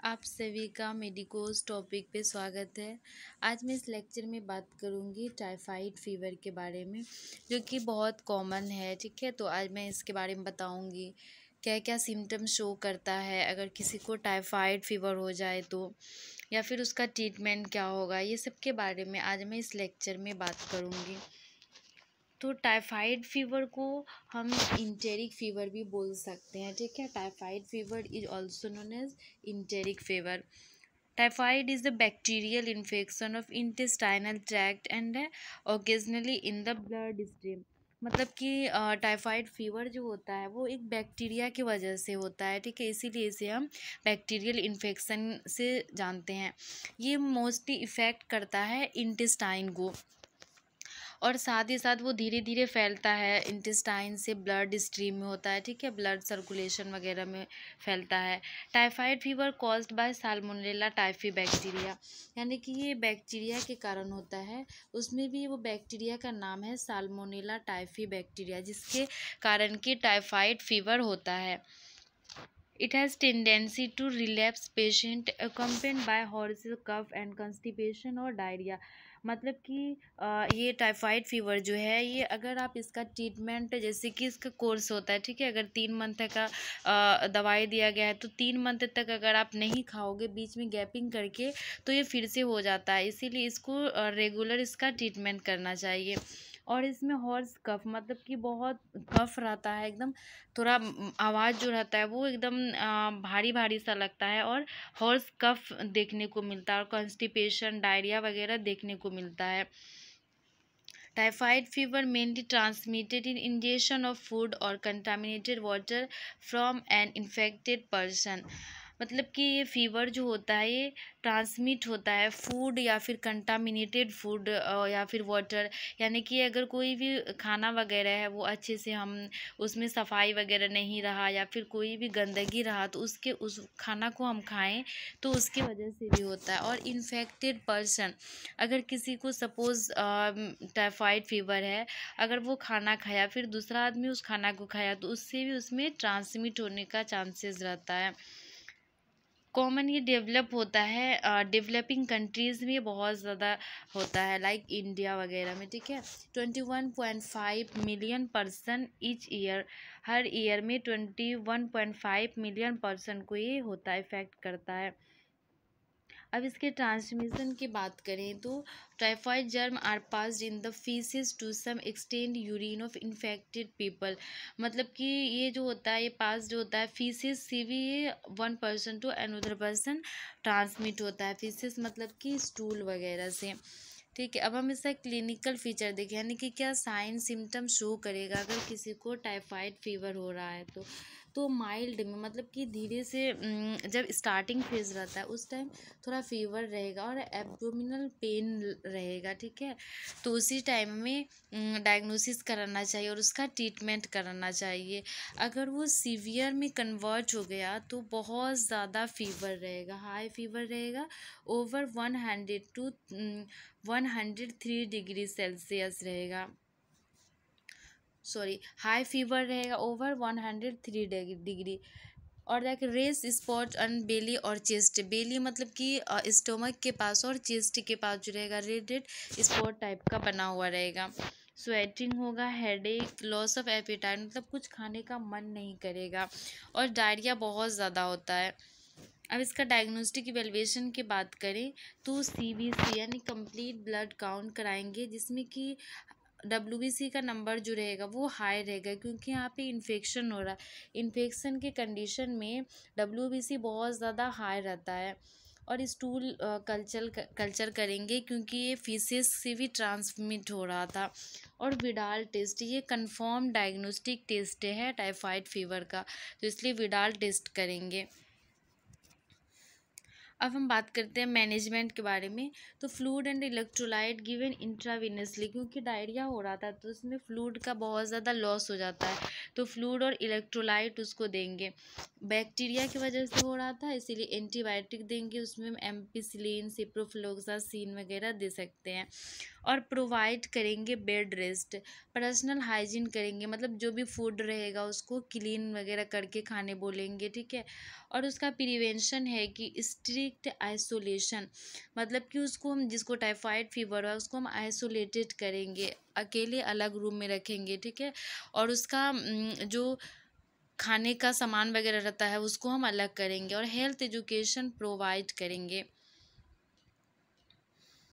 आप सभी का मेडिकोज टॉपिक पे स्वागत है। आज मैं इस लेक्चर में बात करूंगी टाइफाइड फीवर के बारे में, जो कि बहुत कॉमन है। ठीक है, तो आज मैं इसके बारे में बताऊंगी क्या क्या सिम्टम शो करता है अगर किसी को टाइफाइड फीवर हो जाए तो, या फिर उसका ट्रीटमेंट क्या होगा। ये सब के बारे में आज मैं इस लेक्चर में बात करूंगी। तो टाइफाइड फीवर को हम इंटेरिक फीवर भी बोल सकते हैं। ठीक है, typhoid fever is also known as enteric fever. Typhoid is the bacterial infection of intestinal tract and occasionally in the blood stream। मतलब कि टाइफाइड फीवर जो होता है वो एक बैक्टीरिया की वजह से होता है। ठीक है, इसीलिए इसे हम बैक्टीरियल इन्फेक्शन से जानते हैं। ये मोस्टली इफ़ेक्ट करता है इंटेस्टाइन को, और साथ ही साथ वो धीरे धीरे फैलता है इंटेस्टाइन से ब्लड स्ट्रीम में होता है। ठीक है, ब्लड सर्कुलेशन वगैरह में फैलता है। Typhoid fever caused by salmonella typhi bacteria, यानी कि ये बैक्टीरिया के कारण होता है। उसमें भी वो बैक्टीरिया का नाम है साल्मोनेला टाइफी बैक्टीरिया, जिसके कारण कि टाइफाइड फीवर होता है। It has tendency to relapse patient accompanied by horrible cough and constipation और डायरिया। मतलब कि ये टाइफाइड फीवर जो है, ये अगर आप इसका ट्रीटमेंट, जैसे कि इसका कोर्स होता है। ठीक है, अगर 3 मंथ का दवाई दिया गया है तो 3 मंथ तक अगर आप नहीं खाओगे, बीच में गैपिंग करके, तो ये फिर से हो जाता है। इसीलिए इसको रेगुलर इसका ट्रीटमेंट करना चाहिए। और इसमें हॉर्स कफ, मतलब कि बहुत कफ रहता है, एकदम थोड़ा आवाज़ जो रहता है वो एकदम भारी भारी सा लगता है, और हॉर्स कफ देखने को मिलता है, और कॉन्स्टिपेशन, डायरिया वगैरह देखने को मिलता है। Typhoid fever mainly transmitted in injection of food और contaminated water from an infected person. मतलब कि ये फीवर जो होता है ये ट्रांसमिट होता है फूड या फिर कंटामिनेटेड फूड या फिर वाटर, यानी कि अगर कोई भी खाना वगैरह है वो अच्छे से हम उसमें सफाई वगैरह नहीं रहा, या फिर कोई भी गंदगी रहा, तो उस खाना को हम खाएं तो उसकी वजह से भी होता है। और इन्फेक्टेड पर्सन, अगर किसी को सपोज़ टाइफाइड फीवर है, अगर वो खाना खाया फिर दूसरा आदमी उस खाना को खाया, तो उससे भी उसमें ट्रांसमिट होने का चांसेस रहता है। कॉमन ये डेवलप होता है डेवलपिंग कंट्रीज़ में बहुत ज़्यादा होता है, लाइक इंडिया वगैरह में। ठीक है, 21.5 मिलियन पर्सन ईच ईयर, हर ईयर में 21.5 मिलियन पर्सन को ये होता है, इफेक्ट करता है। अब इसके ट्रांसमिशन की बात करें तो typhoid germ are passed in the faeces to some extend urine of infected people. मतलब कि ये जो होता है, ये पास्ड होता है फीसिस से भी, ये 1 person to another person transmit होता है। फीसिस मतलब कि स्टूल वगैरह से। ठीक है, अब हम इसका क्लिनिकल फीचर देखें, यानी कि क्या साइन सिम्टम शो करेगा अगर किसी को टाइफाइड फीवर हो रहा है तो माइल्ड में, मतलब कि धीरे से जब स्टार्टिंग फेज रहता है उस टाइम थोड़ा फीवर रहेगा और एब्डोमिनल पेन रहेगा। ठीक है, तो उसी टाइम में डायग्नोसिस कराना चाहिए और उसका ट्रीटमेंट कराना चाहिए। अगर वो सीवियर में कन्वर्ट हो गया तो बहुत ज़्यादा फीवर रहेगा, हाई फीवर रहेगा, ओवर 103 डिग्री सेल्सियस रहेगा। सॉरी, हाई फीवर रहेगा ओवर 103 डिग्री। और लाइक रेस स्पॉट ऑन बेली और चेस्ट। बेली मतलब कि स्टोमक के पास, और चेस्ट के पास जो रहेगा रेड रेड स्पॉट टाइप का बना हुआ रहेगा। स्वेटिंग होगा, हेडेक, लॉस ऑफ एपेटाइट, मतलब कुछ खाने का मन नहीं करेगा, और डायरिया बहुत ज़्यादा होता है। अब इसका डायग्नोस्टिक इवेलुएशन की बात करें तो CBC यानी कंप्लीट ब्लड काउंट कराएंगे, जिसमें कि WBC का नंबर जो रहेगा वो हाई रहेगा, क्योंकि यहाँ पे इन्फेक्शन हो रहा है। इन्फेक्शन के कंडीशन में WBC बहुत ज़्यादा हाई रहता है। और स्टूल कल्चर करेंगे, क्योंकि ये फीसेस से भी ट्रांसमिट हो रहा था। और विडाल टेस्ट, ये कंफर्म डायग्नोस्टिक टेस्ट है टाइफाइड फीवर का, तो इसलिए विडाल टेस्ट करेंगे। अब हम बात करते हैं मैनेजमेंट के बारे में। तो fluid and electrolyte given intravenously, क्योंकि डायरिया हो रहा था तो उसमें फ्लूइड का बहुत ज़्यादा लॉस हो जाता है, तो फ्लूइड और इलेक्ट्रोलाइट उसको देंगे। बैक्टीरिया की वजह से हो रहा था इसीलिए एंटीबायोटिक देंगे, उसमें हम एम्पिसिलिन, सिप्रोफ्लोक्सासिन वगैरह दे सकते हैं। और प्रोवाइड करेंगे बेड रेस्ट, पर्सनल हाइजीन करेंगे, मतलब जो भी फूड रहेगा उसको क्लीन वगैरह करके खाने बोलेंगे, ठीक है। और उसका प्रिवेंशन है कि स्ट्रिक्ट आइसोलेशन, मतलब कि उसको हम, जिसको टाइफाइड फीवर है उसको हम आइसोलेटेड करेंगे, अकेले अलग रूम में रखेंगे, ठीक है। और उसका जो खाने का सामान वगैरह रहता है उसको हम अलग करेंगे, और हेल्थ एजुकेशन प्रोवाइड करेंगे।